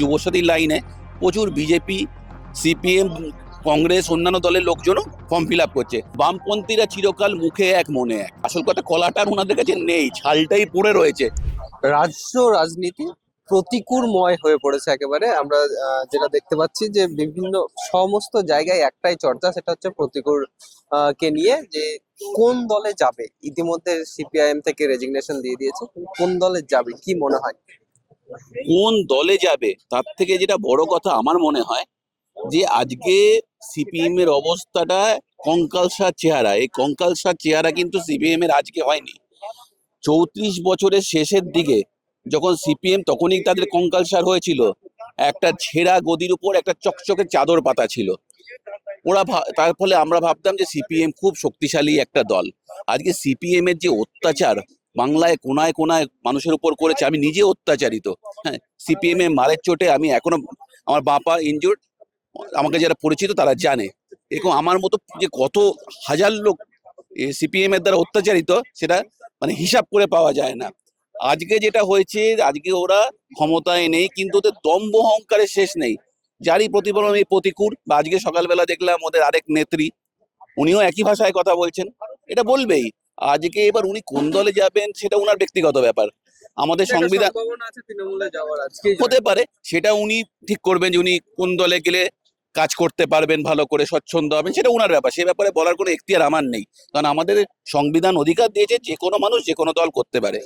যুবসাথী লাইনে প্রচুর BJP, CPM, Congress, অন্যান্য দলের লোকজনও ফর্ম ফিল আপ করছে। বামপন্থীরা চিরকাল মুখে এক মনে এক, আসল কথা কলাটা ওনাদের কাছে নেই, ছালটাই পড়ে রয়েছে। রাজ্য রাজনীতি প্রতিকূলময় হয়ে পড়েছে একেবারে। আমরা যেটা দেখতে পাচ্ছি যে বিভিন্ন সমস্ত জায়গায় একটাই চর্চা, সেটা হচ্ছে প্রতিকূল কে নিয়ে, যে কোন দলে যাবে। ইতিমধ্যে সিপিআইএম থেকে রেজিগনেশন দিয়ে দিয়েছে, কোন দলে যাবে কি মনে হয়? কোন দলে যাবে তার থেকে যেটা বড় কথা আমার মনে হয় যে আজকে সিপিএম এর অবস্থাটা কঙ্কালসার চেহারা। এই কঙ্কালসার চেহারা কিন্তু সিপিএম এর আজকে হয়নি। 34 বছরের শেষের দিকে যখন সিপিএম, তখনই তাদের কঙ্কালসার হয়েছিল। একটা ছেঁড়া গদির উপর একটা চকচকে চাদর পাতা ছিল। তার ফলে আমরা ভাবতাম যে সিপিএম খুব শক্তিশালী একটা দল। আজকে সিপিএম এর যে অত্যাচার বাংলায় কোনায় কোনায় মানুষের উপর করেছে, আমি নিজে অত্যাচারিত। হ্যাঁ, সিপিএম এর মারের চোটে আমি এখনো, আমার বাবা ইনজুর্ড, আমাকে যারা পরিচিত তারা জানে। এরকম আমার মতো যে কত হাজার লোক সিপিএম এর দ্বারা অত্যাচারিত, সেটা মানে হিসাব করে পাওয়া যায় না। আজকে যেটা হয়েছে, আজকে ওরা ক্ষমতায় নেই কিন্তু ওদের দম্ভ অহংকারের শেষ নেই। যারই প্রতিফলন এই প্রতিকূল। বা আজকে সকালবেলা দেখলাম ওদের আরেক নেত্রী, উনিও একই ভাষায় কথা বলছেন। এটা বলবেই। আজকে এবার উনি কোন দলে যাবেন সেটা উনার ব্যক্তিগত ব্যাপার। আমাদের সংবিধান সম্ভাবনা আছে তৃণমূলে যাওয়ার, আজকেই হতে পারে, সেটা উনি ঠিক করবেন যে উনি কোন দলে গেলে কাজ করতে পারবেন, ভালো করে স্বচ্ছন্দ হবেন, সেটা উনার ব্যাপার। সে ব্যাপারে বলার কোনো এখতিয়ার আমার নেই, কারণ আমাদের সংবিধান অধিকার দিয়েছে যে কোনো মানুষ যে কোনো দল করতে পারে।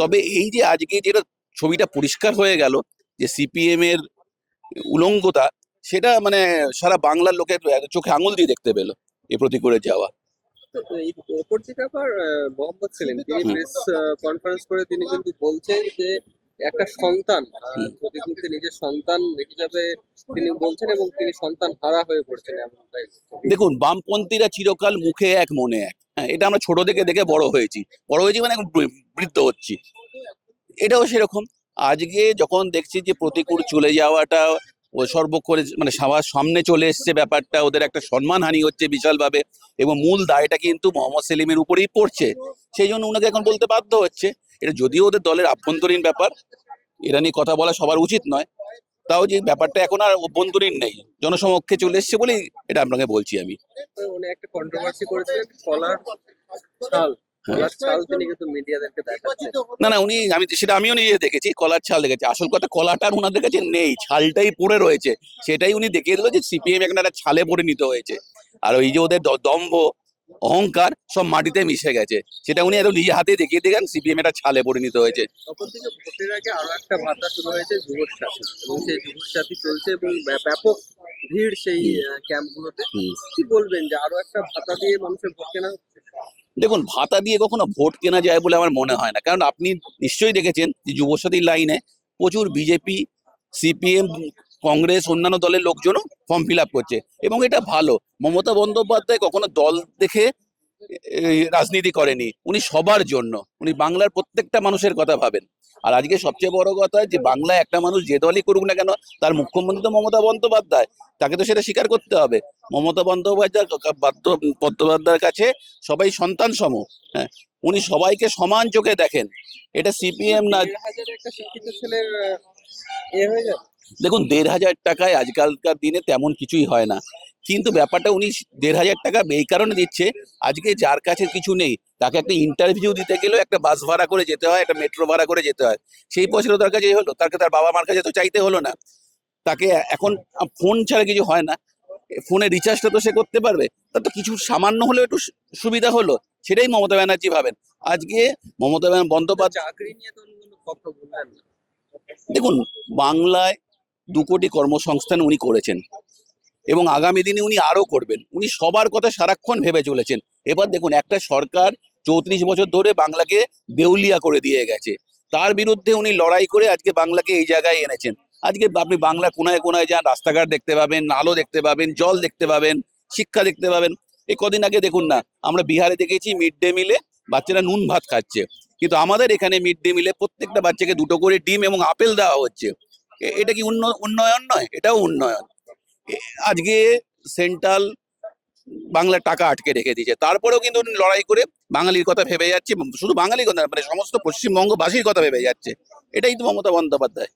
তবে এই যে আজকে যেটা ছবিটা পরিষ্কার হয়ে গেল যে সিপিএম এর উলঙ্গতা, সেটা মানে সারা বাংলার লোকের চোখে আঙুল দিয়ে দেখতে পেলো এই প্রতিকূলে যাওয়া। তো এই পত্রিকা পর মোহাম্মদ সেলিম তিনি প্রেস কনফারেন্স করে তিনি কিন্তু বলছেন যে একটা সন্তান, প্রতিকূলকে নিজের সন্তান হিসাবে তিনি বলছেন, এবং তিনি সন্তান হারা হয়ে পড়ছেন এমনটাই। দেখুন, বামপন্থীরা চিরকাল মুখে এক মনে এক। হ্যাঁ, এটা আমরা ছোট থেকে দেখে বড় হয়েছি মানে এখন বৃদ্ধ হচ্ছি। এটাও সেরকম। আজকে যখন দেখছি যে প্রতিকূল চলে যাওয়াটা ও সর্বক্ষণে মানে সবার সামনে চলে এসছে ব্যাপারটা, ওদের একটা সম্মানহানি হচ্ছে বিশালভাবে, এবং মূল দায়টা কিন্তু মোহাম্মদ সেলিমের উপরেই পড়ছে। সেই জন্য ওনাকে এখন বলতে বাধ্য হচ্ছে। এটা যদিও ওদের দলের আভ্যন্তরীণ ব্যাপার, এটা নিয়ে কথা বলা সবার উচিত নয়, তাও যে ব্যাপারটা এখন আর অভ্যন্তরীণ নেই, জনসমক্ষে চলে এসছে বলেই এটা আপনাকে বলছি আমি। উনি একটা কন্ট্রোভার্সি করেছিলেন কলার ছাল, কলার ছাল তিনি কিন্তু মিডিয়াদেরকে দেখাচ্ছেন। না না, আমিও নিজে দেখেছি, কলার ছাল দেখেছি। আসল কথা কলাটা আর ওনাদের কাছে নেই, ছালটাই পড়ে রয়েছে। সেটাই উনি দেখিয়ে দিল যে সিপিএম এখন একটা ছালে পরিণত হয়েছে। আর ওই যে ওদের দম্ভ অহংকার সব মাটিতে মিশে গেছে, সেটা উনি একদম নিজে হাতে দেখিয়ে দেখেন সিপিএম একটা ছালে পরিণত হয়েছে। অপরদিকে ভোটের আগে আরো একটা ভাতা শুরু হয়েছে যুবসাথী, এবং সেই যুবসাথী চলছে এবং ব্যাপক ভিড় সেই ক্যাম্পগুলোতে। কি বলবেন যে আরো একটা ভাতা দিয়ে মানুষের ভোট কেনা হচ্ছে? দেখুন, ভাতা দিয়ে কখনো ভোট কেনা যায় বলে আমার মনে হয় না। কারণ আপনি নিশ্চয়ই দেখেছেন যে যুবসাথী লাইনে প্রচুর বিজেপি, সিপিএম, কংগ্রেস, অন্যান্য দলের লোকজনও ফর্ম ফিল আপ করছে, এবং এটা ভালো। মমতা বন্দ্যোপাধ্যায় কখনো দল দেখে রাজনীতি করেনি। উনি সবার জন্য, উনি বাংলার প্রত্যেকটা মানুষের কথা ভাবেন। আর আজকে সবচেয়ে বড় কথা যে বাংলায় একটা মানুষ যে দলই করুক না কেন, তার মুখ্যমন্ত্রী তো মমতা বন্দ্যোপাধ্যায়, তাকে তো সেটা স্বীকার করতে হবে। মমতা বন্দ্যোপাধ্যায়ের কাছে সবাই সন্তান সম। হ্যাঁ, উনি সবাইকে সমান চোখে দেখেন। এটা সিপিএম না। 1,500 একটা শিক্ষিত ছেলের হয়ে যাবে। দেখুন, 1,500 টাকায় আজকালকার দিনে তেমন কিছুই হয় না, কিন্তু ব্যাপারটা উনি 1,500 টাকা এই কারণে দিচ্ছে, আজকে যার কাছে কিছু নেই তাকে একটা ইন্টারভিউ দিতে গেলেও একটা বাস ভাড়া করে যেতে হয়, একটা মেট্রো ভাড়া করে যেতে হয়। সেই পয়সাটা তার কাছে হলো, তাকে তার বাবা মার কাছে তো চাইতে হলো না। তাকে এখন ফোন ছাড়া কিছু হয় না, ফোনে রিচার্জটা তো সে করতে পারবে, তার তো কিছু সামান্য হলেও একটু সুবিধা হলো। সেটাই মমতা ব্যানার্জি ভাবেন। আজকে মমতা বন্দ্যোপাধ্যায়, চাকরি নিয়ে তো কোনো কথা বললেন না। দেখুন, বাংলায় 2 কোটি কর্মসংস্থান উনি করেছেন, এবং আগামী দিনে উনি আরো করবেন। উনি সবার কথা সারাক্ষণ ভেবে চলেছেন। এবার দেখুন, একটা সরকার 34 বছর ধরে বাংলাকে দেউলিয়া করে দিয়ে গেছে, তার বিরুদ্ধে উনি লড়াই করে আজকে বাংলাকে এই জায়গায় এনেছেন। আজকে আপনি বাংলা কোনায় কোনায় যান, রাস্তাঘাট দেখতে পাবেন, আলো দেখতে পাবেন, জল দেখতে পাবেন, শিক্ষা দেখতে পাবেন। এই কদিন আগে দেখুন না, আমরা বিহারে দেখেছি মিড ডে মিলে বাচ্চারা নুন ভাত খাচ্ছে, কিন্তু আমাদের এখানে মিড ডে মিলে প্রত্যেকটা বাচ্চাকে 2টো করে ডিম এবং আপেল দেওয়া হচ্ছে। এটা কি উন্নয়ন নয়? এটাও উন্নয়ন। আজকে সেন্ট্রাল বাংলার টাকা আটকে রেখে দিয়েছে, তারপরেও কিন্তু উনি লড়াই করে বাঙালির কথা ভেবে যাচ্ছে। শুধু বাঙালির কথা মানে সমস্ত পশ্চিমবঙ্গবাসীর কথা ভেবে যাচ্ছে। এটাই তো মমতা বন্দ্যোপাধ্যায়।